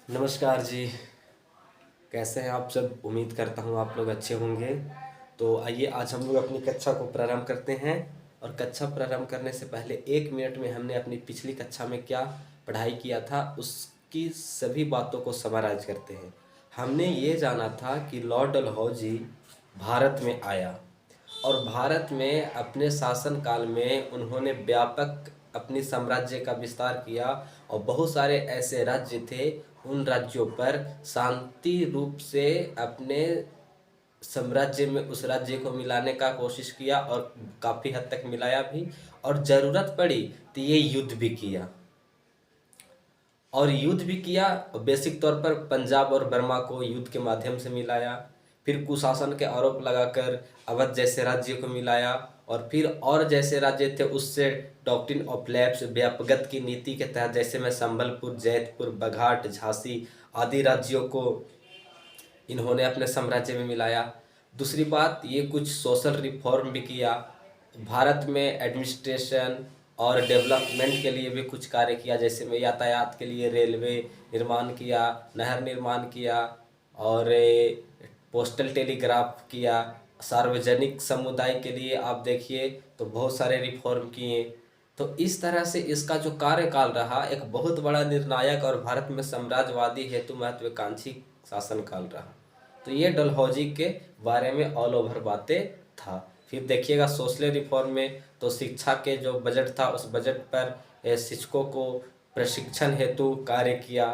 नमस्कार जी। कैसे हैं आप सब? उम्मीद करता हूँ आप लोग अच्छे होंगे। तो आइए आज हम लोग अपनी कक्षा को प्रारंभ करते हैं। और कक्षा प्रारंभ करने से पहले 1 मिनट में हमने अपनी पिछली कक्षा में क्या पढ़ाई किया था उसकी सभी बातों को समराइज करते हैं। हमने ये जाना था कि लॉर्ड डलहौजी भारत में आया और भारत में अपने शासनकाल में उन्होंने व्यापक अपनी साम्राज्य का विस्तार किया और बहुत सारे ऐसे राज्य थे, उन राज्यों पर शांति रूप से अपने साम्राज्य में उस राज्य को मिलाने का कोशिश किया और काफ़ी हद तक मिलाया भी। और ज़रूरत पड़ी तो ये युद्ध भी किया और युद्ध भी किया। बेसिक तौर पर पंजाब और बर्मा को युद्ध के माध्यम से मिलाया, फिर कुशासन के आरोप लगाकर अवध जैसे राज्य को मिलाया और फिर और जैसे राज्य थे उससे डॉक्ट्रिन ऑफ लैप्स व्यापगत की नीति के तहत जैसे में संबलपुर, जैतपुर, बघाट, झांसी आदि राज्यों को इन्होंने अपने साम्राज्य में मिलाया। दूसरी बात, ये कुछ सोशल रिफॉर्म भी किया। भारत में एडमिनिस्ट्रेशन और डेवलपमेंट के लिए भी कुछ कार्य किया, जैसे में यातायात के लिए रेलवे निर्माण किया, नहर निर्माण किया और पोस्टल टेलीग्राफ किया। सार्वजनिक समुदाय के लिए आप देखिए तो बहुत सारे रिफॉर्म किए। तो इस तरह से इसका जो कार्यकाल रहा एक बहुत बड़ा निर्णायक और भारत में साम्राज्यवादी हेतु महत्वाकांक्षी शासनकाल रहा। तो ये डलहौजी के बारे में ऑल ओवर बातें था। फिर देखिएगा सोशल रिफॉर्म में तो शिक्षा के जो बजट था उस बजट पर शिक्षकों को प्रशिक्षण हेतु कार्य किया,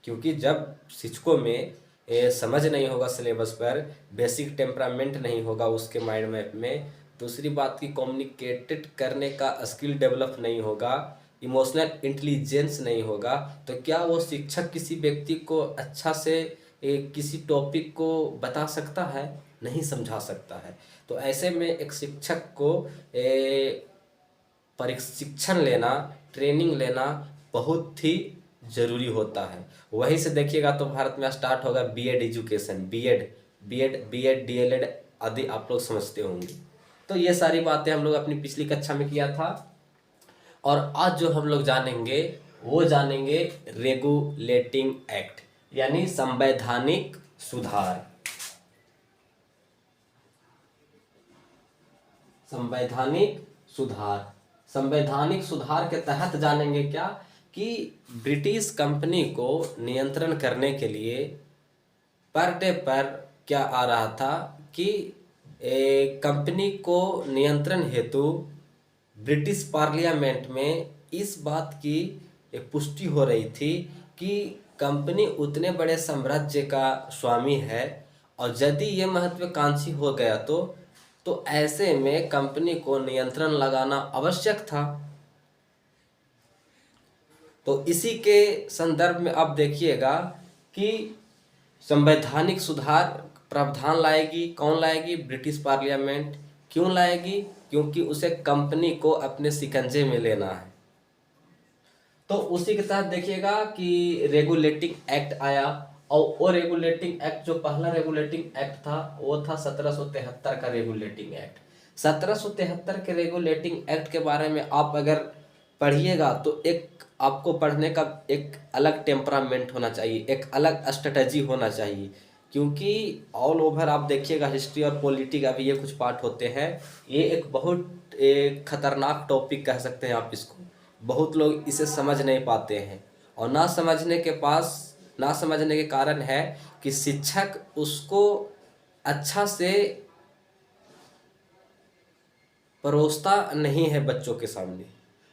क्योंकि जब शिक्षकों में समझ नहीं होगा सिलेबस पर, बेसिक टेम्परामेंट नहीं होगा उसके माइंड मैप में, दूसरी बात की कम्युनिकेटेड करने का स्किल डेवलप नहीं होगा, इमोशनल इंटेलिजेंस नहीं होगा, तो क्या वो शिक्षक किसी व्यक्ति को अच्छा से किसी टॉपिक को बता सकता है? नहीं समझा सकता है। तो ऐसे में एक शिक्षक को प्रशिक्षण लेना, ट्रेनिंग लेना बहुत ही ज़रूरी होता है। वहीं से देखिएगा तो भारत में स्टार्ट होगा बीएड एजुकेशन। बीएड डीएलएड आदि आप लोग समझते होंगे। तो ये सारी बातें हम लोग अपनी पिछली कक्षा में किया था। और आज जो हम लोग जानेंगे वो जानेंगे रेगुलेटिंग एक्ट, यानी संवैधानिक सुधार। संवैधानिक सुधार संवैधानिक सुधार के तहत जानेंगे क्या कि ब्रिटिश कंपनी को नियंत्रण करने के लिए पर डे पर क्या आ रहा था कि कंपनी को नियंत्रण हेतु ब्रिटिश पार्लियामेंट में इस बात की एक पुष्टि हो रही थी कि कंपनी उतने बड़े साम्राज्य का स्वामी है और यदि ये महत्वाकांक्षी हो गया तो ऐसे में कंपनी को नियंत्रण लगाना आवश्यक था। तो इसी के संदर्भ में आप देखिएगा कि संवैधानिक सुधार प्रावधान लाएगी। कौन लाएगी? British parliament. क्यों लाएगी? क्योंकि उसे कंपनी को अपने शिकंजे में लेना है। तो उसी के तहत देखिएगा कि रेगुलेटिंग एक्ट आया और वो रेगुलेटिंग एक्ट, जो पहला रेगुलेटिंग एक्ट था वो था 1773 का रेगुलेटिंग एक्ट। 1773 के रेगुलेटिंग एक्ट के बारे में आप अगर पढ़िएगा तो एक आपको पढ़ने का एक अलग टेम्परामेंट होना चाहिए, एक अलग स्ट्रेटजी होना चाहिए, क्योंकि ऑल ओवर आप देखिएगा हिस्ट्री और पॉलिटिक्स अभी ये कुछ पार्ट होते हैं। ये एक बहुत एक खतरनाक टॉपिक कह सकते हैं आप इसको। बहुत लोग इसे समझ नहीं पाते हैं और ना समझने के कारण है कि शिक्षक उसको अच्छा से परोसता नहीं है बच्चों के सामने।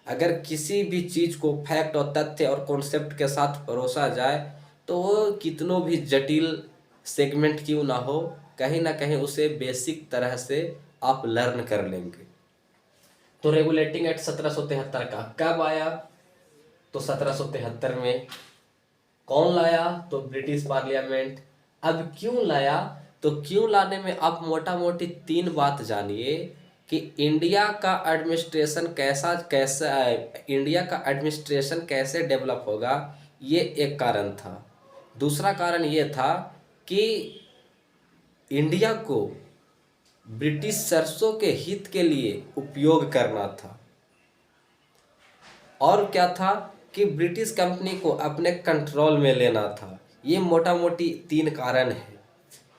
अगर किसी भी चीज़ को फैक्ट और तथ्य और कॉन्सेप्ट के साथ परोसा जाए तो वो कितनों भी जटिल सेगमेंट क्यों ना हो, कहीं ना कहीं उसे बेसिक तरह से आप लर्न कर लेंगे। तो रेगुलेटिंग एक्ट 1773 का कब आया? तो 1773 में। कौन लाया? तो ब्रिटिश पार्लियामेंट। अब क्यों लाया? तो क्यों लाने में आप मोटा मोटी 3 बात जानिए कि इंडिया का एडमिनिस्ट्रेशन कैसे डेवलप होगा, ये एक कारण था। दूसरा कारण ये था कि इंडिया को ब्रिटिश सरसों के हित के लिए उपयोग करना था। और क्या था कि ब्रिटिश कंपनी को अपने कंट्रोल में लेना था। ये मोटा मोटी 3 कारण है।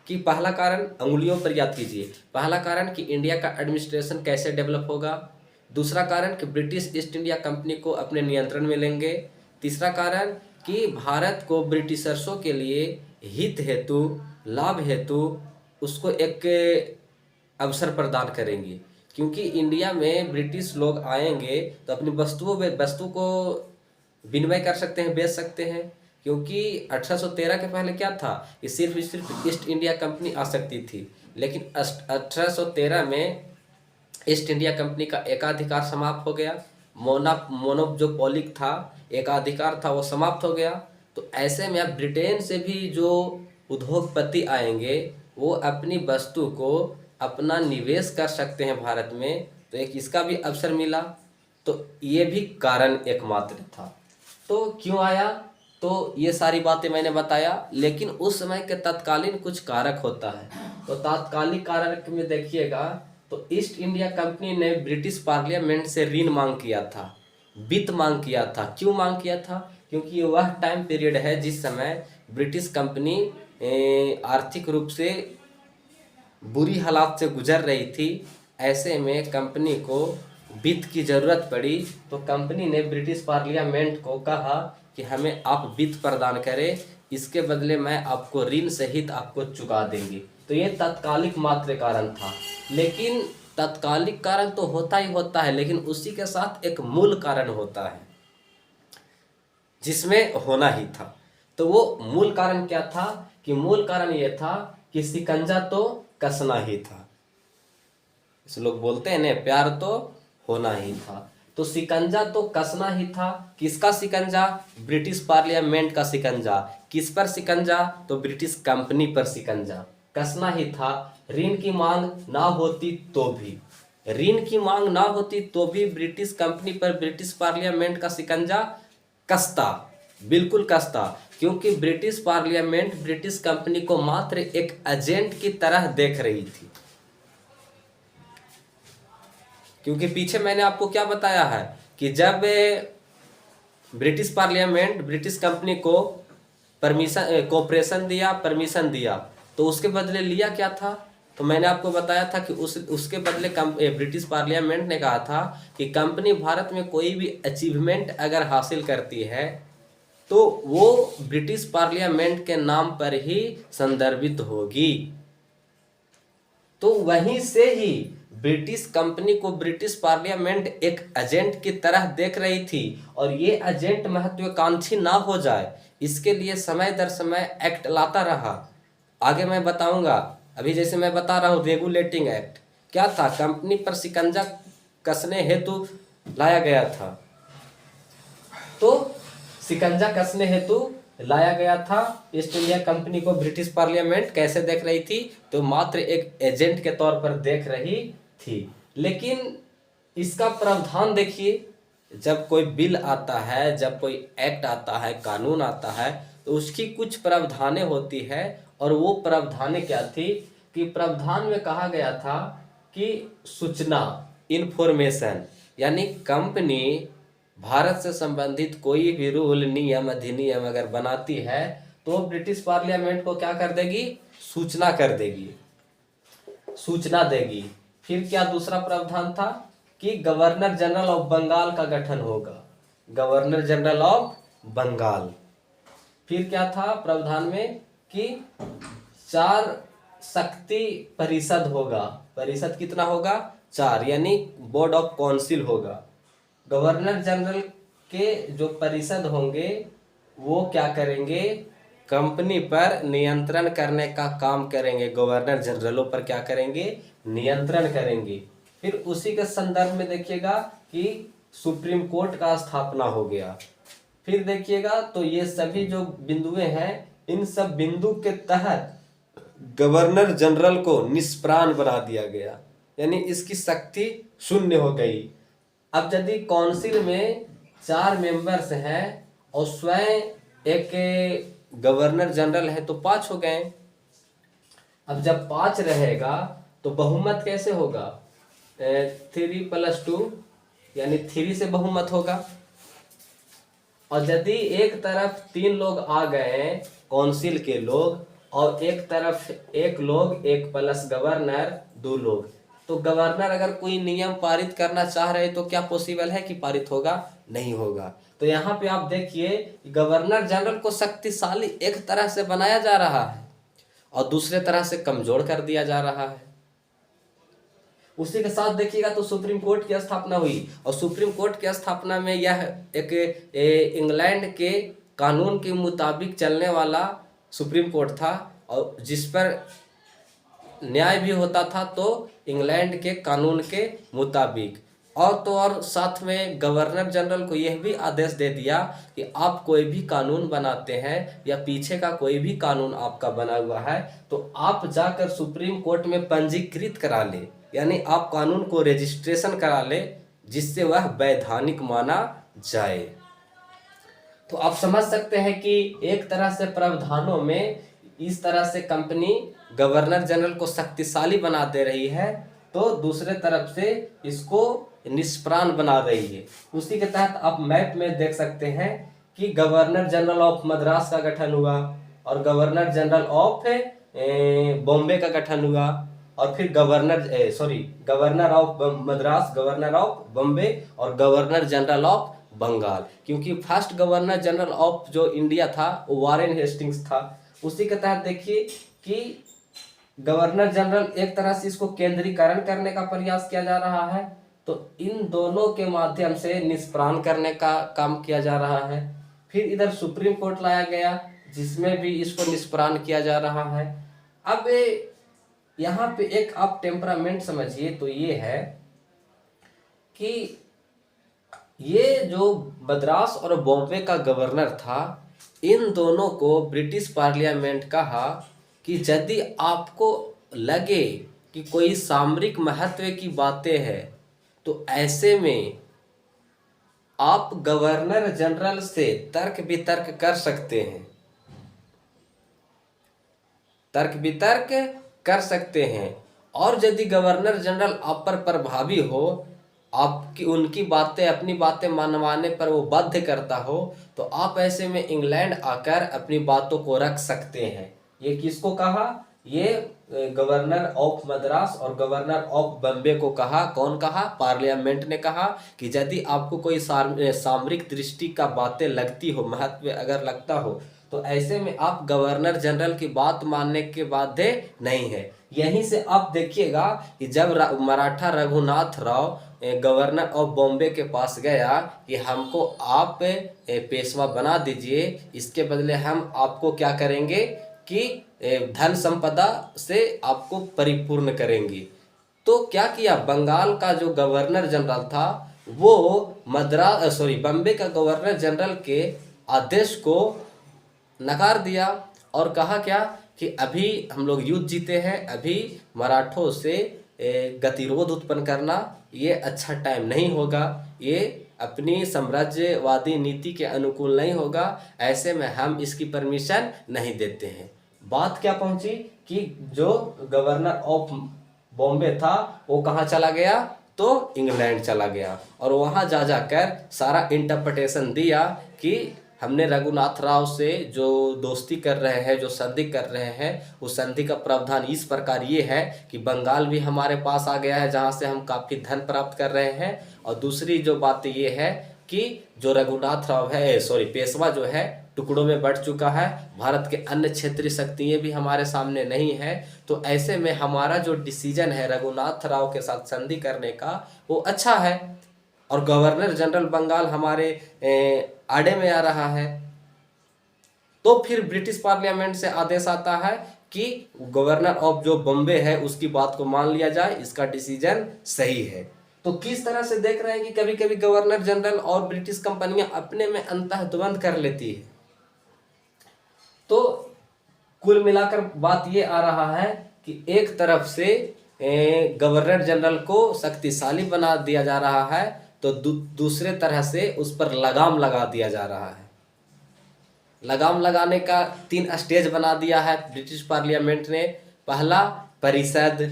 कि पहला कारण अंगुलियों पर याद कीजिए। पहला कारण कि इंडिया का एडमिनिस्ट्रेशन कैसे डेवलप होगा। दूसरा कारण कि ब्रिटिश ईस्ट इंडिया कंपनी को अपने नियंत्रण में लेंगे। तीसरा कारण कि भारत को ब्रिटिशर्सों के लिए हित हेतु, लाभ हेतु उसको एक अवसर प्रदान करेंगे। क्योंकि इंडिया में ब्रिटिश लोग आएंगे तो अपनी वस्तु को विनिमय कर सकते हैं, बेच सकते हैं। क्योंकि 1813 के पहले क्या था कि सिर्फ ईस्ट इंडिया कंपनी आ सकती थी, लेकिन 1813 में ईस्ट इंडिया कंपनी का एकाधिकार समाप्त हो गया। मोनोपोलिक था, एकाधिकार था, वो समाप्त हो गया। तो ऐसे में अब ब्रिटेन से भी जो उद्योगपति आएंगे वो अपनी वस्तु को अपना निवेश कर सकते हैं भारत में, तो एक इसका भी अवसर मिला। तो ये भी कारण एकमात्र था। तो क्यों आया, तो ये सारी बातें मैंने बताया। लेकिन उस समय के तत्कालीन कुछ कारक होता है। तो तात्कालिक कारक में देखिएगा तो ईस्ट इंडिया कंपनी ने ब्रिटिश पार्लियामेंट से ऋण मांग किया था, वित्त मांग किया था। क्यों मांग किया था? क्योंकि ये वह टाइम पीरियड है जिस समय ब्रिटिश कंपनी आर्थिक रूप से बुरी हालात से गुजर रही थी। ऐसे में कंपनी को वित्त की ज़रूरत पड़ी, तो कंपनी ने ब्रिटिश पार्लियामेंट को कहा कि हमें आप वित्त प्रदान करें, इसके बदले मैं आपको ऋण सहित आपको चुका देंगे। तो ये तात्कालिक मात्र कारण था। लेकिन तात्कालिक कारण तो होता ही होता है, लेकिन उसी के साथ एक मूल कारण होता है जिसमें होना ही था। तो वो मूल कारण क्या था? कि मूल कारण ये था कि शिकंजा तो कसना ही था। इस लोग बोलते हैं ना, प्यार तो होना ही था। तो शिकंजा तो कसना ही था। किसका शिकंजा? ब्रिटिश पार्लियामेंट का शिकंजा। किस पर शिकंजा? तो ब्रिटिश कंपनी पर शिकंजा कसना ही था। ऋण की मांग ना होती तो भी, ऋण की मांग ना होती तो भी ब्रिटिश कंपनी पर ब्रिटिश पार्लियामेंट का शिकंजा कसता, बिल्कुल कसता। क्योंकि ब्रिटिश पार्लियामेंट ब्रिटिश कंपनी को मात्र एक एजेंट की तरह देख रही थी। क्योंकि पीछे मैंने आपको क्या बताया है कि जब ब्रिटिश पार्लियामेंट ब्रिटिश कंपनी को परमिशन दिया, तो उसके बदले लिया क्या था? तो मैंने आपको बताया था कि उसके बदले ब्रिटिश पार्लियामेंट ने कहा था कि कंपनी भारत में कोई भी अचीवमेंट अगर हासिल करती है तो वो ब्रिटिश पार्लियामेंट के नाम पर ही संदर्भित होगी। तो वहीं से ही ब्रिटिश कंपनी को ब्रिटिश पार्लियामेंट एक एजेंट की तरह देख रही थी, और ये एजेंट महत्वाकांक्षी ना हो जाए इसके लिए समय दर समय एक्ट लाता रहा। आगे मैं बताऊंगा। अभी जैसे मैं बता रहा हूँ रेगुलेटिंग एक्ट क्या था, कंपनी पर शिकंजा कसने हेतु लाया गया था। तो शिकंजा कसने हेतु लाया गया था। ईस्ट इंडिया कंपनी को ब्रिटिश पार्लियामेंट कैसे देख रही थी? तो मात्र एक एजेंट के तौर पर देख रही थी। लेकिन इसका प्रावधान देखिए, जब कोई बिल आता है, जब कोई एक्ट आता है, कानून आता है, तो उसकी कुछ प्रावधानें होती है। और वो प्रावधानें क्या थी कि प्रावधान में कहा गया था कि सूचना, इंफॉर्मेशन, यानी कंपनी भारत से संबंधित कोई भी रूल, नियम, अधिनियम अगर बनाती है तो ब्रिटिश पार्लियामेंट को क्या कर देगी? सूचना कर देगी, सूचना देगी। फिर क्या दूसरा प्रावधान था कि गवर्नर जनरल ऑफ बंगाल का गठन होगा, गवर्नर जनरल ऑफ बंगाल। फिर क्या था प्रावधान में कि 4 शक्ति परिषद होगा। परिषद कितना होगा? 4, यानी बोर्ड ऑफ काउंसिल होगा। गवर्नर जनरल के जो परिषद होंगे वो क्या करेंगे? कंपनी पर नियंत्रण करने का काम करेंगे। गवर्नर जनरलों पर क्या करेंगे? नियंत्रण करेंगे। फिर उसी के संदर्भ में देखिएगा कि सुप्रीम कोर्ट का स्थापना हो गया। फिर देखिएगा तो ये सभी जो बिंदुएं हैं, इन सब बिंदु के तहत गवर्नर जनरल को निष्प्राण बना दिया गया, यानी इसकी शक्ति शून्य हो गई। अब यदि काउंसिल में 4 मेंबर्स हैं और स्वयं एक गवर्नर जनरल है तो 5 हो गए। अब जब 5 रहेगा तो बहुमत कैसे होगा? 3 + 2 यानी 3 से बहुमत होगा। और यदि एक तरफ 3 लोग आ गए काउंसिल के लोग, और एक तरफ एक लोग, एक प्लस गवर्नर 2 लोग, तो गवर्नर अगर कोई नियम पारित करना चाह रहे तो क्या पॉसिबल है कि पारित होगा? नहीं होगा। तो यहाँ पे आप देखिए, गवर्नर जनरल को शक्तिशाली एक तरह से बनाया जा रहा है और दूसरे तरह से कमजोर कर दिया जा रहा है। उसी के साथ देखिएगा तो सुप्रीम कोर्ट की स्थापना हुई, और सुप्रीम कोर्ट की स्थापना में यह एक इंग्लैंड के कानून के मुताबिक चलने वाला सुप्रीम कोर्ट था, और जिस पर न्याय भी होता था तो इंग्लैंड के कानून के मुताबिक। और तो और साथ में गवर्नर जनरल को यह भी आदेश दे दिया कि आप कोई भी कानून बनाते हैं या पीछे का कोई भी कानून आपका बना हुआ है तो आप जाकर सुप्रीम कोर्ट में पंजीकृत करा ले, यानी आप कानून को रजिस्ट्रेशन करा ले, जिससे वह वैधानिक माना जाए। तो आप समझ सकते हैं कि एक तरह से प्रावधानों में इस तरह से कंपनी गवर्नर जनरल को शक्तिशाली बना दे रही है, तो दूसरे तरफ से इसको निष्प्राण बना रही है। उसी के तहत आप मैप में देख सकते हैं कि गवर्नर जनरल ऑफ मद्रास का गठन हुआ, और गवर्नर जनरल ऑफ बॉम्बे का गठन हुआ, और फिर governor of Madras, governor of Bombay, और गवर्नर जनरल ऑफ बंगाल। क्योंकि फर्स्ट गवर्नर जनरल ऑफ जो इंडिया था वो वारेन हेस्टिंग्स था। उसी के तहत देखिए कि गवर्नर जनरल एक तरह से इसको केंद्रीकरण करने का प्रयास किया जा रहा है, तो इन दोनों के माध्यम से निष्प्राण करने का काम किया जा रहा है। फिर इधर सुप्रीम कोर्ट लाया गया जिसमें भी इसको निष्प्राण किया जा रहा है। अब यहाँ पे एक आप टेम्परामेंट समझिए, तो ये है कि ये जो मद्रास और बॉम्बे का गवर्नर था, इन दोनों को ब्रिटिश पार्लियामेंट कहा कि यदि आपको लगे कि कोई सामरिक महत्व की बातें हैं तो ऐसे में आप गवर्नर जनरल से तर्क वितर्क कर सकते हैं, तर्क वितर्क कर सकते हैं। और यदि गवर्नर जनरल आप पर प्रभावी हो, आपकी उनकी बातें, अपनी बातें मनवाने पर वो बाध्य करता हो, तो आप ऐसे में इंग्लैंड आकर अपनी बातों को रख सकते हैं। ये किसको कहा? ये गवर्नर ऑफ मद्रास और गवर्नर ऑफ बॉम्बे को कहा। कौन कहा? पार्लियामेंट ने कहा कि यदि आपको कोई सामरिक दृष्टि का बातें लगती हो, महत्व अगर लगता हो, तो ऐसे में आप गवर्नर जनरल की बात मानने के बाध्य नहीं है। यहीं से आप देखिएगा कि जब मराठा रघुनाथ राव गवर्नर ऑफ बॉम्बे के पास गया कि हमको आप पेशवा बना दीजिए, इसके बदले हम आपको क्या करेंगे कि धन संपदा से आपको परिपूर्ण करेंगे, तो क्या किया? बंगाल का जो गवर्नर जनरल था वो बॉम्बे का गवर्नर जनरल के आदेश को नकार दिया और कहा क्या कि अभी हम लोग युद्ध जीते हैं, अभी मराठों से गतिरोध उत्पन्न करना ये अच्छा टाइम नहीं होगा, ये अपनी साम्राज्यवादी नीति के अनुकूल नहीं होगा, ऐसे में हम इसकी परमिशन नहीं देते हैं। बात क्या पहुंची कि जो गवर्नर ऑफ बॉम्बे था वो कहाँ चला गया? तो इंग्लैंड चला गया, और वहाँ जा जाकर सारा इंटरप्रिटेशन दिया कि हमने रघुनाथ राव से जो दोस्ती कर रहे हैं, जो संधि कर रहे हैं, उस संधि का प्रावधान इस प्रकार ये है कि बंगाल भी हमारे पास आ गया है जहाँ से हम काफ़ी धन प्राप्त कर रहे हैं, और दूसरी जो बात ये है कि जो रघुनाथ राव है, पेशवा जो है टुकड़ों में बढ़ चुका है, भारत के अन्य क्षेत्रीय शक्तियाँ भी हमारे सामने नहीं है, तो ऐसे में हमारा जो डिसीजन है रघुनाथ राव के साथ संधि करने का वो अच्छा है, और गवर्नर जनरल बंगाल हमारे आड़े में आ रहा है। तो फिर ब्रिटिश पार्लियामेंट से आदेश आता है कि गवर्नर ऑफ जो बॉम्बे है उसकी बात को मान लिया जाए, इसका डिसीजन सही है। तो किस तरह से देख रहे हैं कि कभी कभी गवर्नर जनरल और ब्रिटिश कंपनियां अपने में अंतःद्वंद कर लेती है। तो कुल मिलाकर बात ये आ रहा है कि एक तरफ से गवर्नर जनरल को शक्तिशाली बना दिया जा रहा है, तो दूसरे तरह से उस पर लगाम लगा दिया जा रहा है। लगाम लगाने का 3 स्टेज बना दिया है ब्रिटिश पार्लियामेंट ने। पहला परिषद,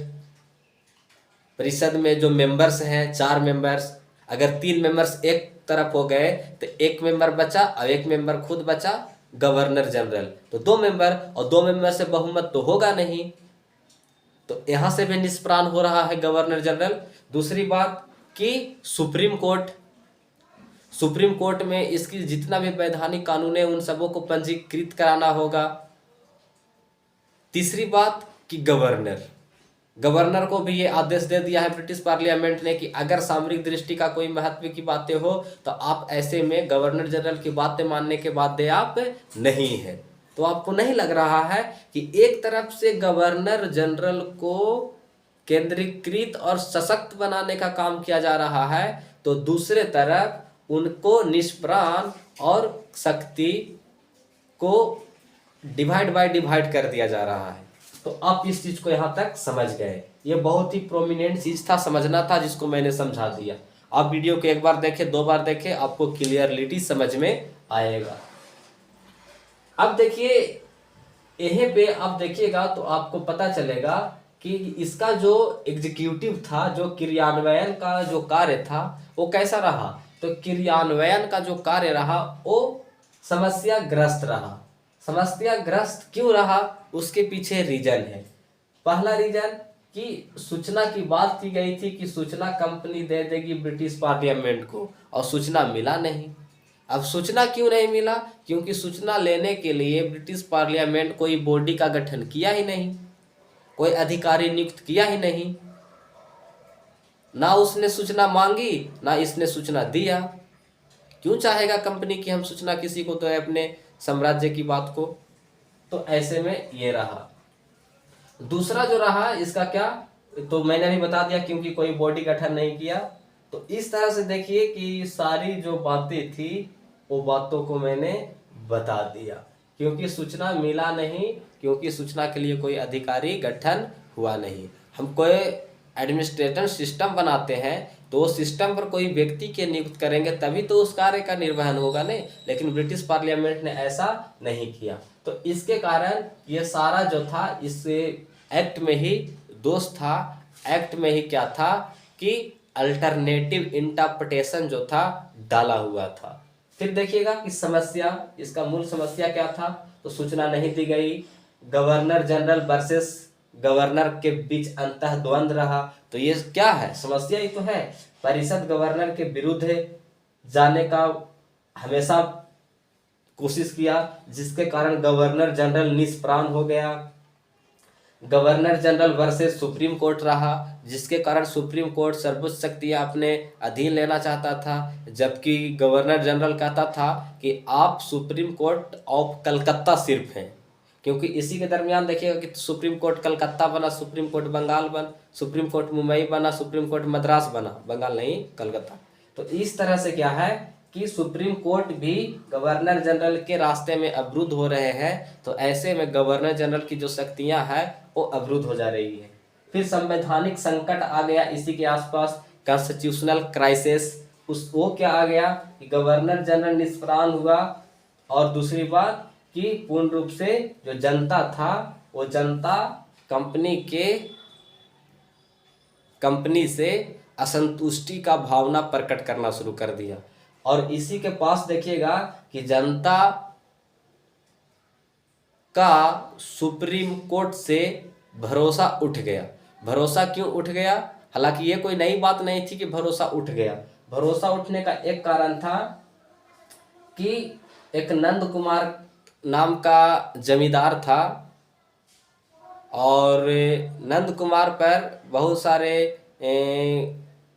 परिषद में जो मेंबर्स हैं 4 मेंबर्स, अगर 3 मेंबर्स एक तरफ हो गए तो एक मेंबर बचा और एक मेंबर खुद बचा गवर्नर जनरल। तो 2 मेंबर और 2 मेंबर से बहुमत तो होगा नहीं, तो यहां से भी निष्प्राण हो रहा है गवर्नर जनरल। दूसरी बात कि सुप्रीम कोर्ट में इसकी जितना भी वैधानिक कानून है उन सबों को पंजीकृत कराना होगा। तीसरी बात कि गवर्नर को भी ये आदेश दे दिया है ब्रिटिश पार्लियामेंट ने कि अगर सामरिक दृष्टि का कोई महत्व की बातें हो तो आप ऐसे में गवर्नर जनरल की बातें मानने के बाध्य आप नहीं है। तो आपको नहीं लग रहा है कि एक तरफ से गवर्नर जनरल को केंद्रीकृत और सशक्त बनाने का काम किया जा रहा है, तो दूसरे तरफ उनको निष्प्राण और शक्ति को डिवाइड बाय डिवाइड कर दिया जा रहा है। तो आप इस चीज को यहां तक समझ गए। ये बहुत ही प्रोमिनेंट चीज था, समझना था, जिसको मैंने समझा दिया। आप वीडियो को एक बार देखें, 2 बार देखें, आपको क्लियरलिटी समझ में आएगा। अब देखिए यहीं पे आप देखिएगा तो आपको पता चलेगा कि इसका जो एग्जीक्यूटिव था, जो क्रियान्वयन का जो कार्य था वो कैसा रहा। तो क्रियान्वयन का जो कार्य रहा वो समस्याग्रस्त रहा। समस्याग्रस्त क्यों रहा, उसके पीछे रीजन है। पहला रीजन कि सूचना की बात की गई थी कि सूचना कंपनी दे देगी ब्रिटिश पार्लियामेंट को, और सूचना मिला नहीं। अब सूचना क्यों नहीं मिला, क्योंकि सूचना लेने के लिए ब्रिटिश पार्लियामेंट कोई बॉडी का गठन किया ही नहीं, कोई अधिकारी नियुक्त किया ही नहीं, ना उसने सूचना मांगी ना इसने सूचना दिया। क्यों चाहेगा कंपनी की हम सूचना किसी को तो है अपने साम्राज्य की बात को। तो ऐसे में ये रहा। दूसरा जो रहा इसका क्या, तो मैंने भी बता दिया, क्योंकि कोई बॉडी गठन नहीं किया। तो इस तरह से देखिए कि सारी जो बातें थी वो बातों को मैंने बता दिया। क्योंकि सूचना मिला नहीं, क्योंकि सूचना के लिए कोई अधिकारी गठन हुआ नहीं। हम कोई एडमिनिस्ट्रेटिव सिस्टम बनाते हैं तो उस सिस्टम पर कोई व्यक्ति के नियुक्त करेंगे तभी तो उस कार्य का निर्वहन होगा नहीं, लेकिन ब्रिटिश पार्लियामेंट ने ऐसा नहीं किया। तो इसके कारण ये सारा जो था इस एक्ट में ही दोष था। एक्ट में ही क्या था कि अल्टरनेटिव इंटरप्रिटेशन जो था डाला हुआ था। फिर देखिएगा कि समस्या, इसका मूल समस्या क्या था, तो सूचना नहीं दी गई, गवर्नर जनरल वर्सेस गवर्नर के बीच अंतः द्वंद्व रहा। तो ये क्या है, समस्या ही तो है। परिषद गवर्नर के विरुद्ध जाने का हमेशा कोशिश किया, जिसके कारण गवर्नर जनरल निष्प्राण हो गया। Governor general versus supreme court रहा, जिसके कारण सुप्रीम कोर्ट सर्वोच्च शक्तियां अपने अधीन लेना चाहता था, जबकि गवर्नर जनरल कहता था कि आप सुप्रीम कोर्ट ऑफ कलकत्ता सिर्फ हैं। क्योंकि इसी के दरमियान देखिएगा कि सुप्रीम कोर्ट कलकत्ता बना, सुप्रीम कोर्ट बंगाल बना, सुप्रीम कोर्ट मुंबई बना, सुप्रीम कोर्ट मद्रास बना, बंगाल नहीं कलकत्ता। तो इस तरह से क्या है कि सुप्रीम कोर्ट भी गवर्नर जनरल के रास्ते में अवरुद्ध हो रहे हैं। तो ऐसे में गवर्नर जनरल की जो शक्तियां हैं वो अवरुद्ध हो जा रही है। फिर संवैधानिक संकट आ गया इसी के आसपास, कॉन्स्टिट्यूशनल क्राइसिस। वो क्या आ गया कि गवर्नर जनरल निष्प्राण हुआ, और दूसरी बात कि पूर्ण रूप से जो जनता था वो जनता कंपनी से असंतुष्टि का भावना प्रकट करना शुरू कर दिया। और इसी के पास देखिएगा कि जनता का सुप्रीम कोर्ट से भरोसा उठ गया। भरोसा क्यों उठ गया, हालांकि ये कोई नई बात नहीं थी कि भरोसा उठ गया। भरोसा उठने का एक कारण था कि एक नंद कुमार नाम का जमींदार था, और नंद कुमार पर बहुत सारे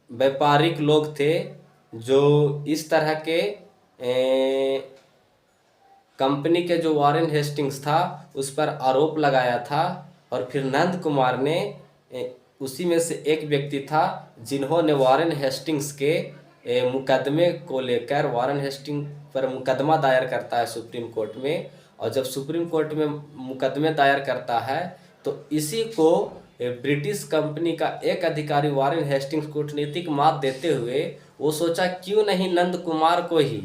व्यापारिक लोग थे जो इस तरह के कंपनी के जो वॉरेन हेस्टिंग्स था उस पर आरोप लगाया था। और फिर नंद कुमार ने उसी में से एक व्यक्ति था जिन्होंने वॉरेन हेस्टिंग्स के मुकदमे को लेकर, वॉरेन हेस्टिंग पर मुकदमा दायर करता है सुप्रीम कोर्ट में। और जब सुप्रीम कोर्ट में मुकदमे दायर करता है तो इसी को ब्रिटिश कंपनी का एक अधिकारी वॉरेन हेस्टिंग्स कूटनीतिक मात देते हुए वो सोचा क्यों नहीं नंद कुमार को ही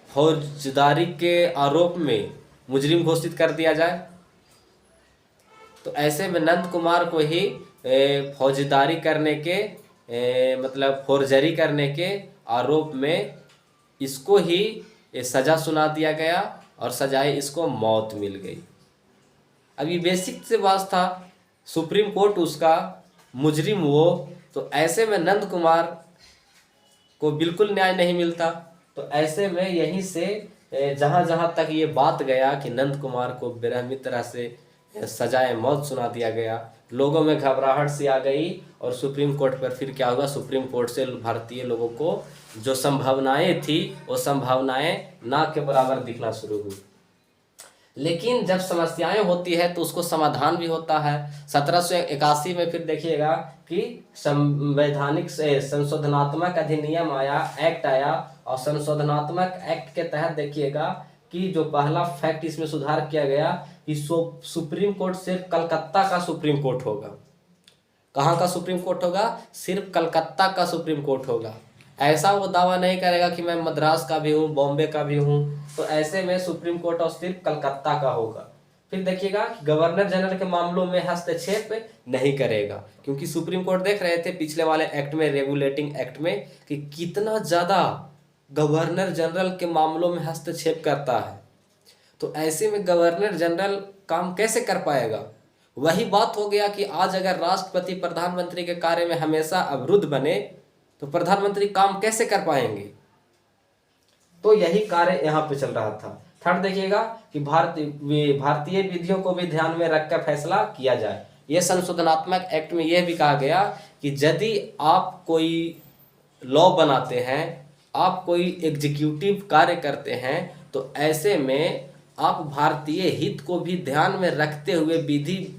फौजदारी के आरोप में मुजरिम घोषित कर दिया जाए। तो ऐसे में नंद कुमार को ही फौजदारी करने के मतलब फोर्जरी करने के आरोप में इसको ही सज़ा सुना दिया गया और सजाए इसको मौत मिल गई। अब ये बेसिक से बात था, सुप्रीम कोर्ट उसका मुजरिम वो, तो ऐसे में नंद कुमार को बिल्कुल न्याय नहीं मिलता। तो ऐसे में यहीं से जहाँ जहाँ तक ये बात गया कि नंद कुमार को बेरहमी तरह से सजाए मौत सुना दिया गया, लोगों में घबराहट सी आ गई और सुप्रीम कोर्ट पर फिर क्या हुआ, सुप्रीम कोर्ट से भारतीय लोगों को जो संभावनाएं थी वो संभावनाएं ना के बराबर दिखना शुरू हुई। लेकिन जब समस्याएं होती है तो उसको समाधान भी होता है। 1781 में फिर देखिएगा कि संवैधानिक संशोधनात्मक अधिनियम आया, एक्ट आया, और संशोधनात्मक एक्ट के तहत देखिएगा कि जो पहला फैक्ट इसमें सुधार किया गया कि सुप्रीम कोर्ट सिर्फ कलकत्ता का सुप्रीम कोर्ट होगा। कहाँ का सुप्रीम कोर्ट होगा? सिर्फ कलकत्ता का सुप्रीम कोर्ट होगा। ऐसा वो दावा नहीं करेगा कि मैं मद्रास का भी हूँ, बॉम्बे का भी हूँ। तो ऐसे में सुप्रीम कोर्ट और सिर्फ कलकत्ता का होगा। फिर देखिएगा कि गवर्नर जनरल के मामलों में हस्तक्षेप नहीं करेगा, क्योंकि सुप्रीम कोर्ट देख रहे थे पिछले वाले एक्ट में, रेगुलेटिंग एक्ट में, कि कितना ज़्यादा गवर्नर जनरल के मामलों में हस्तक्षेप करता है। तो ऐसे में गवर्नर जनरल काम कैसे कर पाएगा? वही बात हो गया कि आज अगर राष्ट्रपति प्रधानमंत्री के कार्य में हमेशा अवरुद्ध बने तो प्रधानमंत्री काम कैसे कर पाएंगे? तो यही कार्य यहाँ पे चल रहा था। थर्ड देखिएगा कि भारतीय विधियों को भी ध्यान में रखकर फैसला किया जाए। यह संशोधनात्मक एक्ट में यह भी कहा गया कि यदि आप कोई लॉ बनाते हैं, आप कोई एग्जीक्यूटिव कार्य करते हैं, तो ऐसे में आप भारतीय हित को भी ध्यान में रखते हुए, विधि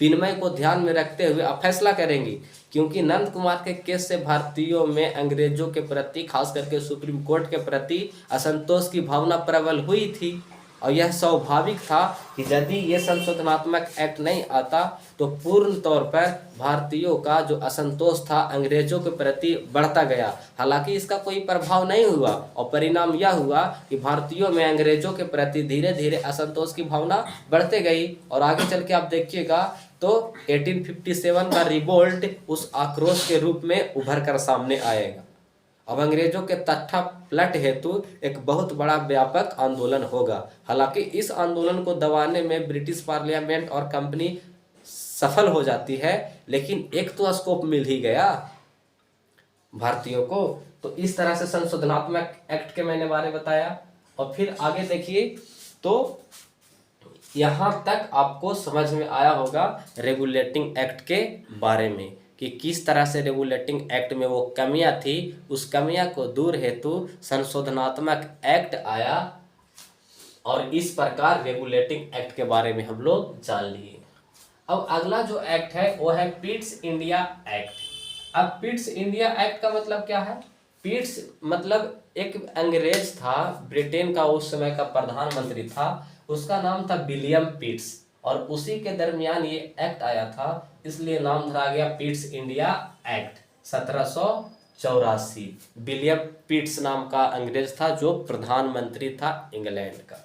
विनिमय को ध्यान में रखते हुए आप फैसला करेंगे। क्योंकि नंद कुमार के केस से भारतीयों में अंग्रेजों के प्रति, खास करके सुप्रीम कोर्ट के प्रति असंतोष की भावना प्रबल हुई थी, और यह स्वाभाविक था कि यदि ये संशोधनात्मक एक्ट नहीं आता तो पूर्ण तौर पर भारतीयों का जो असंतोष था अंग्रेजों के प्रति बढ़ता गया। हालांकि इसका कोई प्रभाव नहीं हुआ, और परिणाम यह हुआ कि भारतीयों में अंग्रेजों के प्रति धीरे धीरे असंतोष की भावना बढ़ते गई। और आगे चल के आप देखिएगा तो 1857 का रिवोल्ट उस आक्रोश के रूप में उभर कर सामने आएगा। अब अंग्रेजों के तख्ता पलट हेतु एक बहुत बड़ा व्यापक आंदोलन होगा। हालांकि इस आंदोलन को दबाने में ब्रिटिश पार्लियामेंट और कंपनी सफल हो जाती है, लेकिन एक तो स्कोप मिल ही गया भारतीयों को। तो इस तरह से संशोधनात्मक एक्ट के मैंने बारे बताया। और फिर आगे देखिए तो यहाँ तक आपको समझ में आया होगा रेगुलेटिंग एक्ट के बारे में कि किस तरह से रेगुलेटिंग एक्ट में वो कमियां थी, उस कमियां को दूर हेतु संशोधनात्मक एक्ट आया, और इस प्रकार रेगुलेटिंग एक्ट के बारे में हम लोग जान लिए। अब अगला जो एक्ट है वो है पिट्स इंडिया एक्ट। अब पिट्स इंडिया एक्ट का मतलब क्या है? पिट्स मतलब एक अंग्रेज था, ब्रिटेन का उस समय का प्रधानमंत्री था, उसका नाम था विलियम पिट्स, और उसी के दरमियान ये एक्ट आया था, इसलिए नाम धरा गया पिट्स इंडिया एक्ट 1784। विलियम पिट्स नाम का अंग्रेज था जो प्रधानमंत्री था इंग्लैंड का।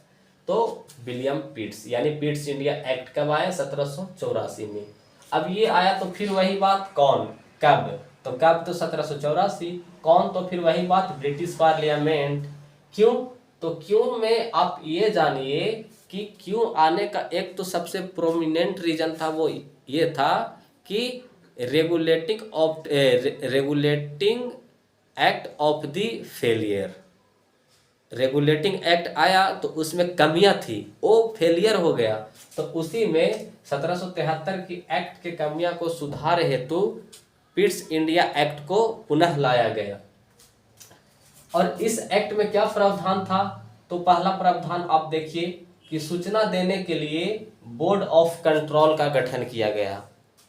तो विलियम पिट्स यानी पिट्स इंडिया एक्ट कब आया? 1784 में। अब ये आया तो फिर वही बात, कौन कब? तो कब तो 1784, कौन तो फिर वही बात, ब्रिटिश पार्लियामेंट। क्यों? तो क्यों में आप ये जानिए कि क्यों आने का एक तो सबसे प्रोमिनेंट रीजन था, वो ये था कि regulating act of the failure. Regulating act आया तो उसमें कमियां थी, वो फेलियर हो गया। तो उसी में 1773 की एक्ट के कमियां को सुधार हेतु पिट्स इंडिया एक्ट को पुनः लाया गया। और इस एक्ट में क्या प्रावधान था? तो पहला प्रावधान आप देखिए कि सूचना देने के लिए बोर्ड ऑफ कंट्रोल का गठन किया गया।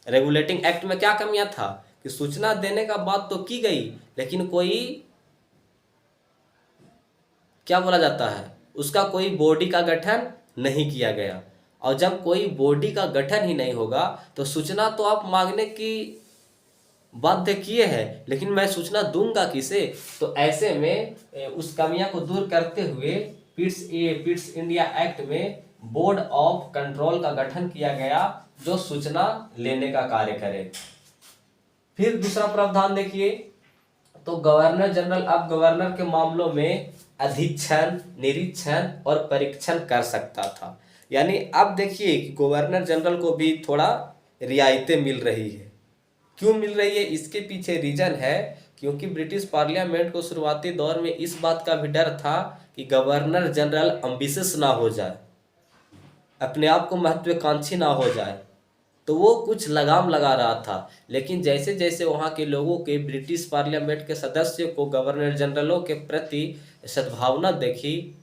रेगुलेटिंग एक्ट में क्या कमियां था कि सूचना देने का बात तो की गई, लेकिन कोई क्या बोला जाता है, उसका कोई बॉडी का गठन नहीं किया गया। और जब कोई बॉडी का गठन ही नहीं होगा तो सूचना तो आप मांगने की बाध्य किए हैं, लेकिन मैं सूचना दूंगा किसे? तो ऐसे में उस कमियां को दूर करते हुए पिट्स इंडिया एक्ट में बोर्ड ऑफ कंट्रोल का गठन किया गया जो सूचना लेने का कार्य करे। फिर दूसरा प्रावधान देखिए, तो गवर्नर जनरल अब गवर्नर के मामलों में अधीक्षण, निरीक्षण और परीक्षण कर सकता था। यानी अब देखिए कि गवर्नर जनरल को भी थोड़ा रियायतें मिल रही है। क्यों मिल रही है, इसके पीछे रीजन है, क्योंकि ब्रिटिश पार्लियामेंट को शुरुआती दौर में इस बात का भी डर था कि गवर्नर जनरल अम्बिशियस ना हो जाए, अपने आप को महत्वाकांक्षी ना हो जाए, तो वो कुछ लगाम लगा रहा था। लेकिन जैसे जैसे वहाँ के लोगों के ब्रिटिश पार्लियामेंट के सदस्यों को गवर्नर जनरलों के प्रति सद्भावना देखी,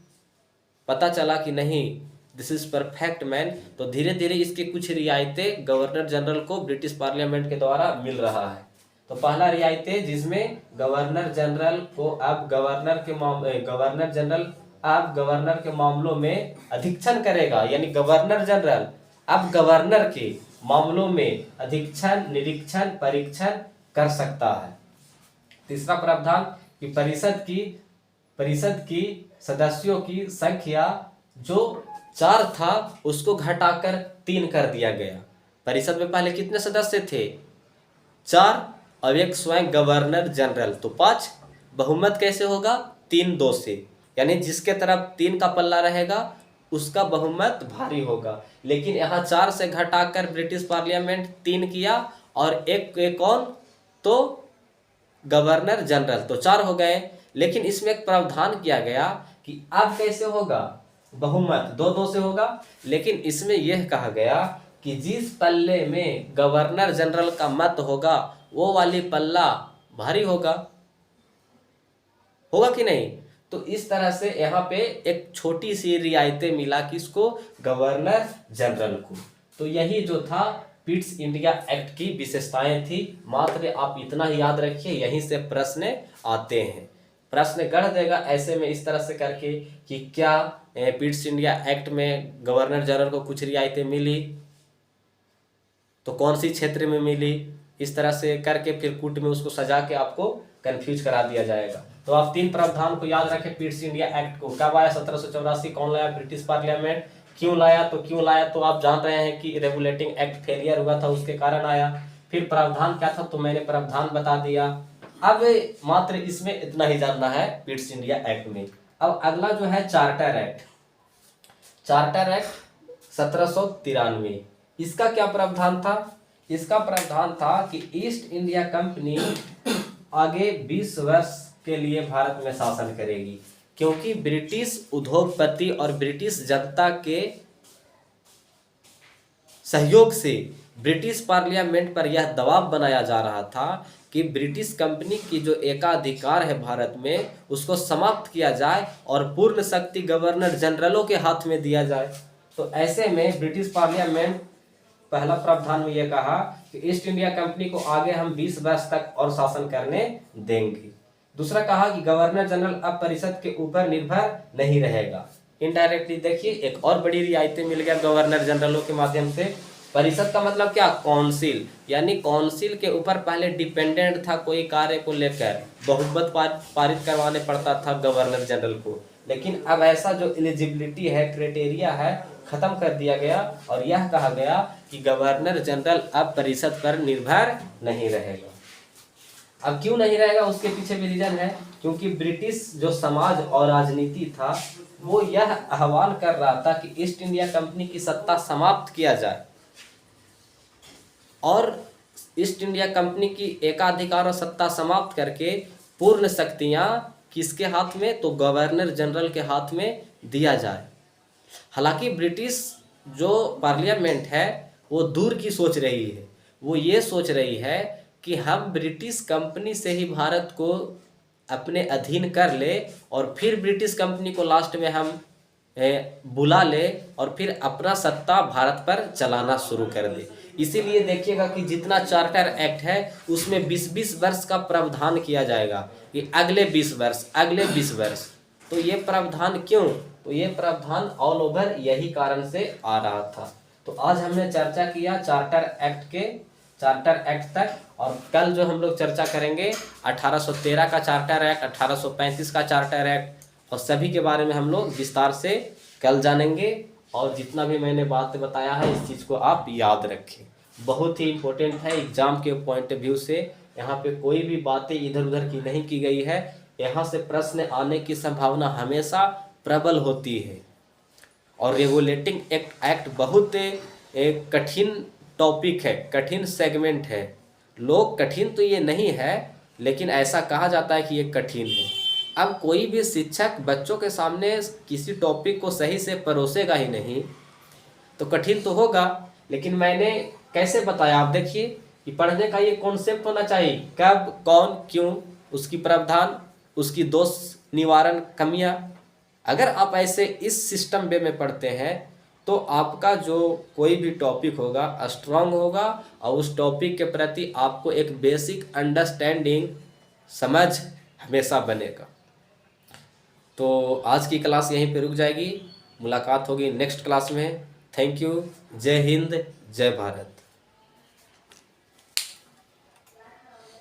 पता चला कि नहीं दिस इज परफेक्ट मैन, तो धीरे धीरे इसकी कुछ रियायतें गवर्नर जनरल को ब्रिटिश पार्लियामेंट के द्वारा मिल रहा है। तो पहला रियायतें जिसमें गवर्नर जनरल को अब गवर्नर जनरल अब गवर्नर के मामलों में अधीक्षण करेगा, यानी गवर्नर जनरल अब गवर्नर के मामलों में अधीक्षण, निरीक्षण, परीक्षण कर सकता है। तीसरा प्रावधान कि परिषद की सदस्यों की संख्या जो 4 था उसको घटाकर 3 कर दिया गया। परिषद में पहले कितने सदस्य थे? 4, और एक स्वयं गवर्नर जनरल, तो 5। बहुमत कैसे होगा? 3-2 से, यानी जिसके तरफ 3 का पल्ला रहेगा उसका बहुमत भारी होगा। लेकिन यहाँ 4 से घटाकर ब्रिटिश पार्लियामेंट 3 किया, और एक कौन? तो गवर्नर जनरल, तो 4 हो गए। लेकिन इसमें एक प्रावधान किया गया कि अब कैसे होगा? बहुमत 2-2 से होगा। लेकिन इसमें यह कहा गया कि जिस पल्ले में गवर्नर जनरल का मत होगा वो वाली पल्ला भारी होगा कि नहीं? तो इस तरह से यहाँ पे एक छोटी सी रियायतें मिला किसको? गवर्नर जनरल को। तो यही जो था पिट्स इंडिया एक्ट की विशेषताएं थी। मात्र आप इतना ही याद रखिए, यहीं से प्रश्न आते हैं, प्रश्न गढ़ देगा ऐसे में इस तरह से करके कि क्या पिट्स इंडिया एक्ट में गवर्नर जनरल को कुछ रियायतें मिली, तो कौन सी क्षेत्र में मिली, इस तरह से करके फिर कूट में उसको सजा के आपको कंफ्यूज करा दिया जाएगा। तो आप 3 प्रावधान को याद रखें। पिट्स इंडिया एक्ट को कब आया? 1784। कौन लाया? British parliament. क्यों लाया? तो आप जान रहे हैं कि रेगुलेटिंग एक्ट फेलियर हुआ था, उसके कारण आया। फिर प्रावधान क्या था? तो मैंने प्रावधान बता दिया। अब मात्र इसमें इतना ही जानना है पिट्स इंडिया एक्ट में। अब अगला जो है चार्टर एक्ट। चार्टर एक्ट 1793, इसका क्या प्रावधान था? इसका प्रावधान था कि ईस्ट इंडिया कंपनी आगे 20 वर्ष के लिए भारत में शासन करेगी, क्योंकि ब्रिटिश उद्योगपति और ब्रिटिश जनता के सहयोग से ब्रिटिश पार्लियामेंट पर यह दबाव बनाया जा रहा था कि ब्रिटिश कंपनी की जो एकाधिकार है भारत में उसको समाप्त किया जाए और पूर्ण शक्ति गवर्नर जनरलों के हाथ में दिया जाए। तो ऐसे में ब्रिटिश पार्लियामेंट पहला प्रावधान में यह कहा कि ईस्ट इंडिया कंपनी को आगे हम 20 वर्ष तक और शासन करने देंगे। दूसरा कहा कि गवर्नर जनरल अब परिषद के ऊपर निर्भर नहीं रहेगा। इनडायरेक्टली देखिए एक और बड़ी रियायतें मिल गया गवर्नर जनरलों के माध्यम से। परिषद का मतलब क्या? काउंसिल, यानी काउंसिल के ऊपर पहले डिपेंडेंट था कोई कार्य को लेकर, बहुमत पारित करवाने पड़ता था गवर्नर जनरल को। लेकिन अब ऐसा जो एलिजिबिलिटी है, क्राइटेरिया है, खत्म कर दिया गया और यह कहा गया कि गवर्नर जनरल अब परिषद पर निर्भर नहीं रहेगा। अब क्यों नहीं रहेगा उसके पीछे भी रीजन है, क्योंकि ब्रिटिश जो समाज और राजनीति था वो यह आह्वान कर रहा था कि ईस्ट इंडिया कंपनी की सत्ता समाप्त किया जाए और ईस्ट इंडिया कंपनी की एकाधिकार और सत्ता समाप्त करके पूर्ण शक्तियां किसके हाथ में? तो गवर्नर जनरल के हाथ में दिया जाए। हालांकि ब्रिटिश जो पार्लियामेंट है वो दूर की सोच रही है, वो ये सोच रही है कि हम ब्रिटिश कंपनी से ही भारत को अपने अधीन कर ले और फिर ब्रिटिश कंपनी को लास्ट में हम बुला ले और फिर अपना सत्ता भारत पर चलाना शुरू कर दे। इसीलिए देखिएगा कि जितना चार्टर एक्ट है उसमें 20-20 वर्ष का प्रावधान किया जाएगा कि अगले 20 वर्ष। तो ये प्रावधान क्यों? तो ये प्रावधान ऑल ओवर यही कारण से आ रहा था। तो आज हमने चर्चा किया चार्टर एक्ट तक, और कल जो हम लोग चर्चा करेंगे 1813 का चार्टर एक्ट, 1835 का चार्टर एक्ट, और सभी के बारे में हम लोग विस्तार से कल जानेंगे। और जितना भी मैंने बात बताया है इस चीज़ को आप याद रखें, बहुत ही इम्पोर्टेंट है एग्जाम के पॉइंट ऑफ व्यू से। यहाँ पे कोई भी बातें इधर उधर की नहीं की गई है। यहाँ से प्रश्न आने की संभावना हमेशा प्रबल होती है। और रेगुलेटिंग एक्ट बहुत एक कठिन टॉपिक है, कठिन सेगमेंट है। लोग कठिन तो ये नहीं है, लेकिन ऐसा कहा जाता है कि ये कठिन है। अब कोई भी शिक्षक बच्चों के सामने किसी टॉपिक को सही से परोसेगा ही नहीं तो कठिन तो होगा। लेकिन मैंने कैसे बताया, आप देखिए कि पढ़ने का ये कॉन्सेप्ट होना चाहिए, कब, कौन, क्यों, उसकी प्रावधान, उसकी दोष निवारण, कमियां। अगर आप ऐसे इस सिस्टम वे में पढ़ते हैं तो आपका जो कोई भी टॉपिक होगा स्ट्रांग होगा और उस टॉपिक के प्रति आपको एक बेसिक अंडरस्टैंडिंग, समझ हमेशा बनेगा। तो आज की क्लास यहीं पे रुक जाएगी, मुलाकात होगी नेक्स्ट क्लास में। Thank you. जय हिंद, जय भारत।